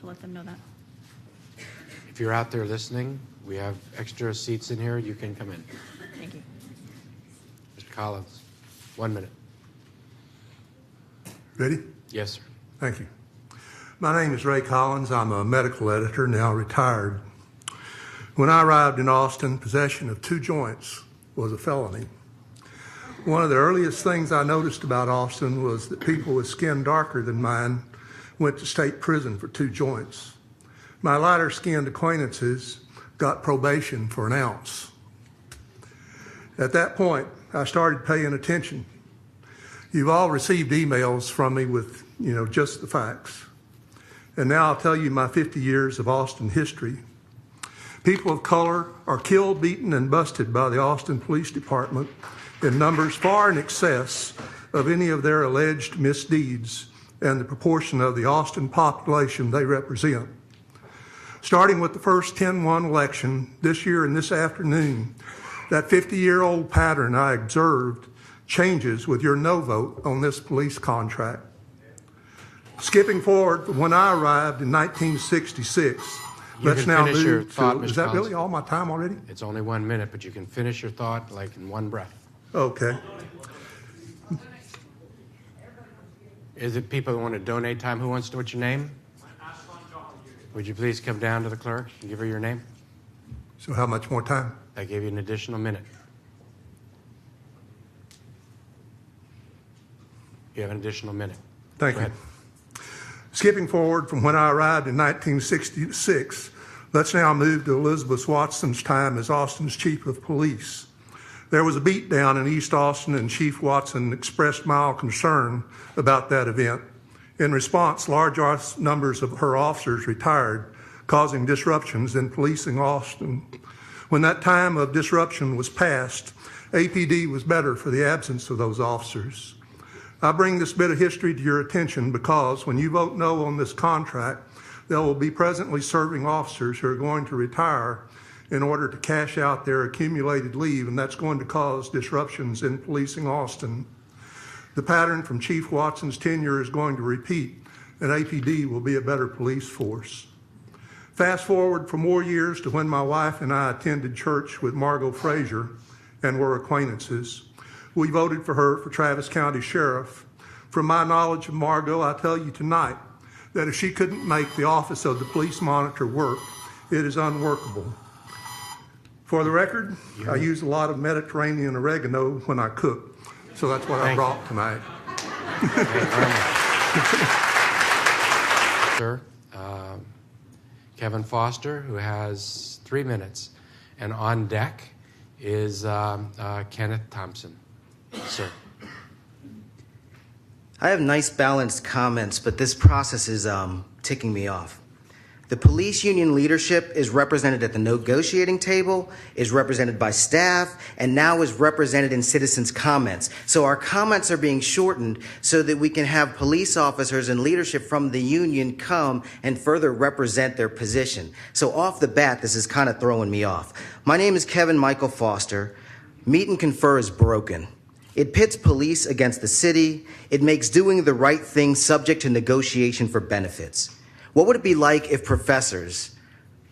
to let them know that. If you're out there listening, we have extra seats in here. You can come in. Thank you. Mr. Collins, 1 minute. Ready? Yes, sir. Thank you. My name is Ray Collins. I'm a medical editor, now retired. When I arrived in Austin, possession of 2 joints was a felony. One of the earliest things I noticed about Austin was that people with skin darker than mine went to state prison for 2 joints. My lighter-skinned acquaintances got probation for an ounce. At that point, I started paying attention. You've all received emails from me with, just the facts. And now I'll tell you my 50 years of Austin history. People of color are killed, beaten, and busted by the Austin Police Department in numbers far in excess of any of their alleged misdeeds and the proportion of the Austin population they represent. Starting with the first 10-1 election this year and this afternoon, that 50-year-old pattern I observed changes with your no vote on this police contract. Skipping forward from when I arrived in 1966, let's now move to, is that really all my time already? It's only 1 minute, but you can finish your thought like in one breath. Okay. Is it people who want to donate time? Who wants to, what's your name? Would you please come down to the clerk and give her your name? So how much more time? I gave you an additional minute. You have an additional minute. Thank Go you. ahead. Skipping forward from when I arrived in 1966, let's now move to Elizabeth Watson's time as Austin's chief of police. There was a beatdown in East Austin, and Chief Watson expressed mild concern about that event. In response, large numbers of her officers retired, causing disruptions in policing Austin. When that time of disruption was past, APD was better for the absence of those officers. I bring this bit of history to your attention because when you vote no on this contract, there will be presently serving officers who are going to retire in order to cash out their accumulated leave, and that's going to cause disruptions in policing Austin. The pattern from Chief Watson's tenure is going to repeat, and APD will be a better police force. Fast forward for more years to when my wife and I attended church with Margot Frazier and were acquaintances. We voted for her for Travis County Sheriff. From my knowledge of Margot, I tell you tonight that if she couldn't make the office of the police monitor work, it is unworkable. For the record, I use a lot of Mediterranean oregano when I cook, so that's what I brought tonight. Sir, Kevin Foster, who has 3 minutes, and on deck is Kenneth Thompson. Sir. I have nice balanced comments, but this process is ticking me off. The police union leadership is represented at the negotiating table, is represented by staff, and now is represented in citizens' comments. So our comments are being shortened so that we can have police officers and leadership from the union come and further represent their position. So off the bat, this is kind of throwing me off. My name is Kevin Michael Foster. Meet and confer is broken. It pits police against the city. It makes doing the right thing subject to negotiation for benefits. What would it be like if professors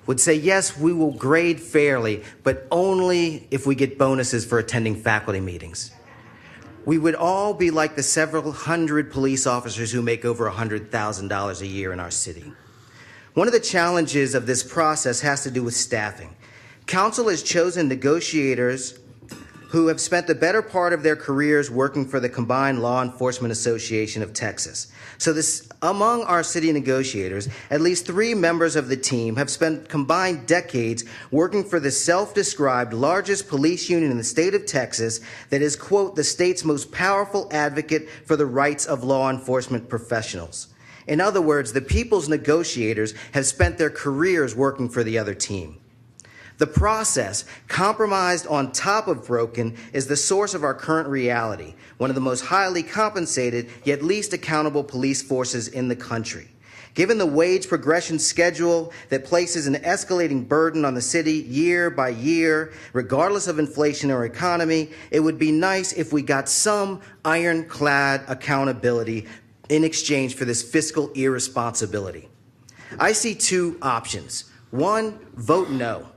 would say, yes, we will grade fairly, but only if we get bonuses for attending faculty meetings? We would all be like the several hundred police officers who make over $100,000 a year in our city. One of the challenges of this process has to do with staffing. Council has chosen negotiators who have spent the better part of their careers working for the Combined Law Enforcement Association of Texas. So among our city negotiators, at least 3 members of the team have spent combined decades working for the self-described largest police union in the state of Texas that is, quote, the state's most powerful advocate for the rights of law enforcement professionals. In other words, the people's negotiators have spent their careers working for the other team. The process, compromised on top of broken, is the source of our current reality, one of the most highly compensated yet least accountable police forces in the country. Given the wage progression schedule that places an escalating burden on the city year by year, regardless of inflation or economy, it would be nice if we got some ironclad accountability in exchange for this fiscal irresponsibility. I see two options. One, vote no.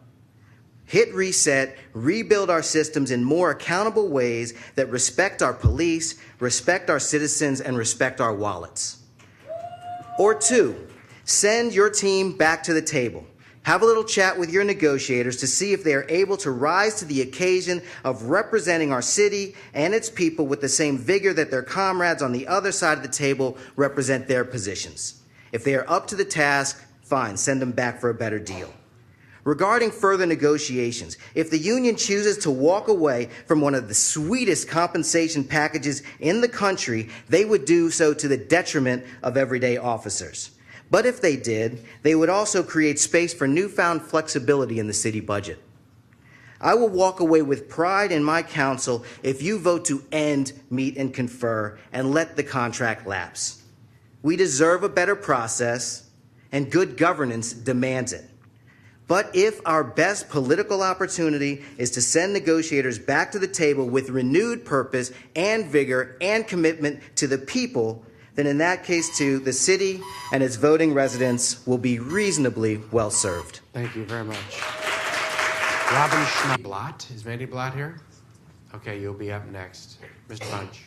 Hit reset, rebuild our systems in more accountable ways that respect our police, respect our citizens, and respect our wallets. Or two, send your team back to the table. Have a little chat with your negotiators to see if they are able to rise to the occasion of representing our city and its people with the same vigor that their comrades on the other side of the table represent their positions. If they are up to the task, fine, send them back for a better deal. Regarding further negotiations, if the union chooses to walk away from one of the sweetest compensation packages in the country, they would do so to the detriment of everyday officers. But if they did, they would also create space for newfound flexibility in the city budget. I will walk away with pride in my council if you vote to end meet and confer and let the contract lapse. We deserve a better process, and good governance demands it. But if our best political opportunity is to send negotiators back to the table with renewed purpose and vigor and commitment to the people, then in that case, too, the city and its voting residents will be reasonably well served. Thank you very much. Robin Schnabblot. Is Mandy Blott here? Okay, you'll be up next. Mr. Bunch.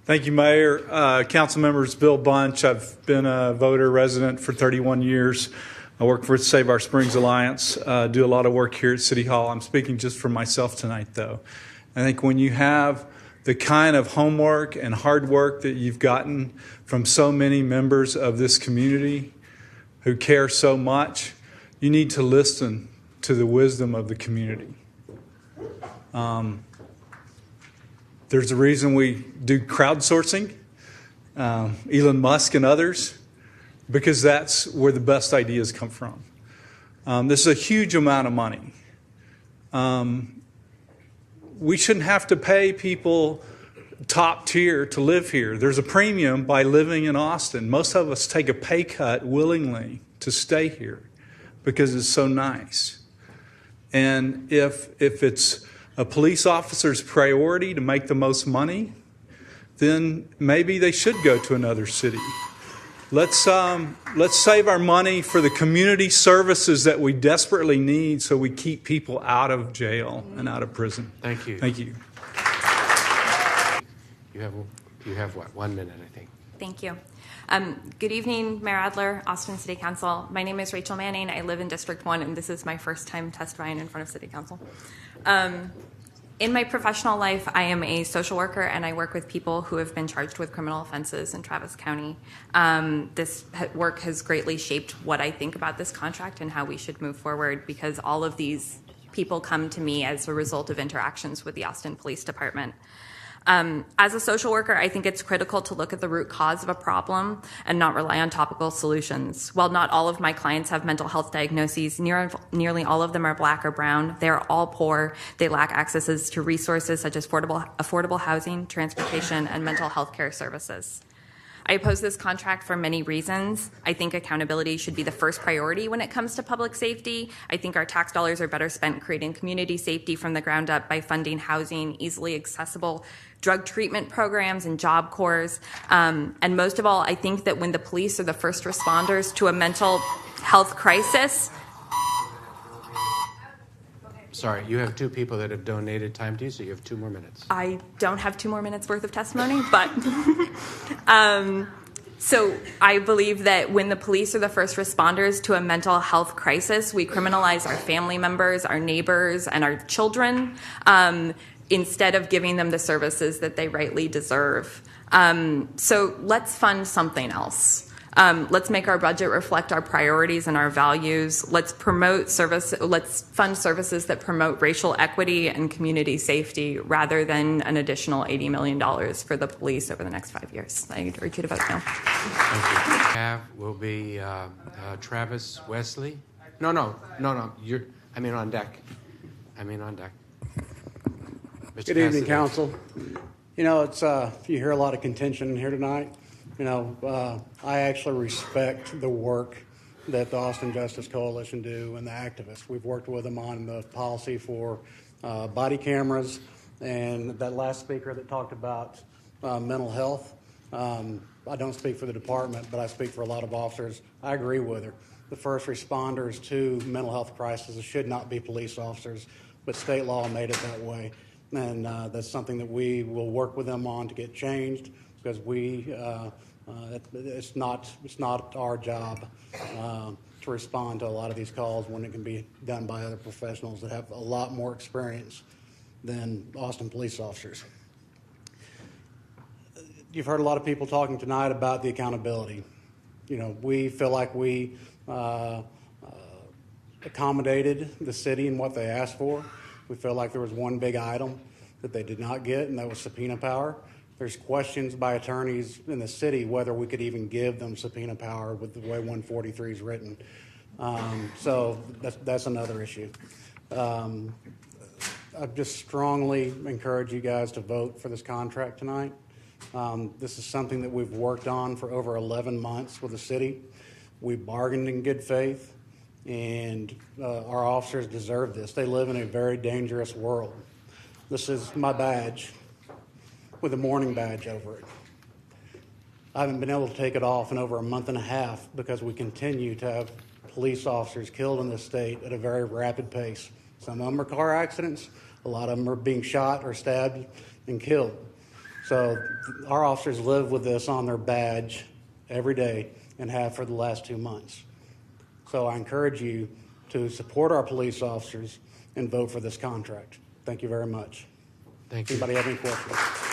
Thank you, Mayor. Council members, Bill Bunch. I've been a voter resident for 31 years. I work for Save Our Springs Alliance, do a lot of work here at City Hall. I'm speaking just for myself tonight, though. I think when you have the kind of homework and hard work that you've gotten from so many members of this community who care so much, you need to listen to the wisdom of the community. There's a reason we do crowdsourcing, Elon Musk and others, because that's where the best ideas come from. This is a huge amount of money. We shouldn't have to pay people top tier to live here. There's a premium by living in Austin. Most of us take a pay cut willingly to stay here because it's so nice. And if it's a police officer's priority to make the most money, then maybe they should go to another city. Let's save our money for the community services that we desperately need so we keep people out of jail and out of prison. Thank you. Thank you. You have what, 1 minute, I think. Thank you. Good evening, Mayor Adler, Austin City Council. My name is Rachael Manny, and I live in District 1, and this is my first time testifying in front of City Council. In my professional life, I am a social worker, and I work with people who have been charged with criminal offenses in Travis County. This work has greatly shaped what I think about this contract and how we should move forward, because all of these people come to me as a result of interactions with the Austin Police Department. As a social worker, I think it's critical to look at the root cause of a problem and not rely on topical solutions. While not all of my clients have mental health diagnoses, nearly all of them are Black or brown. They are all poor. They lack access to resources such as affordable housing, transportation, and mental health care services. I oppose this contract for many reasons. I think accountability should be the first priority when it comes to public safety. I think our tax dollars are better spent creating community safety from the ground up by funding housing, easily accessible drug treatment programs, and job corps. And most of all, I think that when the police are the first responders to a mental health crisis. Sorry, you have two people that have donated time to you, so you have 2 more minutes. I don't have 2 more minutes worth of testimony, but so I believe that when the police are the first responders to a mental health crisis, we criminalize our family members, our neighbors, and our children instead of giving them the services that they rightly deserve. So let's fund something else. Let's make our budget reflect our priorities and our values. Let's fund services that promote racial equity and community safety rather than an additional $80 million for the police over the next 5 years. I urge you to vote no. Thank you. Will be Travis Wesley. No. On deck. Mr. Good evening, Casady. Council. You know, it's you hear a lot of contention here tonight. You know, I actually respect the work that the Austin Justice Coalition do and the activists. We've worked with them on the policy for body cameras, and that last speaker that talked about mental health. I don't speak for the department, but I speak for a lot of officers. I agree with her. The first responders to mental health crises should not be police officers, but state law made it that way. And that's something that we will work with them on to get changed, because it's not our job to respond to a lot of these calls when it can be done by other professionals that have a lot more experience than Austin police officers. You've heard a lot of people talking tonight about the accountability. You know, we feel like we accommodated the city in what they asked for. We feel like there was one big item that they did not get, and that was subpoena power. There's questions by attorneys in the city whether we could even give them subpoena power with the way 143 is written. So that's another issue. I just strongly encourage you guys to vote for this contract tonight. This is something that we've worked on for over 11 months with the city. We bargained in good faith, and our officers deserve this. They live in a very dangerous world. This is my badge with a mourning badge over it. I haven't been able to take it off in over a month and a half because we continue to have police officers killed in this state at a very rapid pace. Some of them are car accidents. A lot of them are being shot or stabbed and killed. So our officers live with this on their badge every day and have for the last 2 months. So I encourage you to support our police officers and vote for this contract. Thank you very much. Thank you. Anybody have any questions?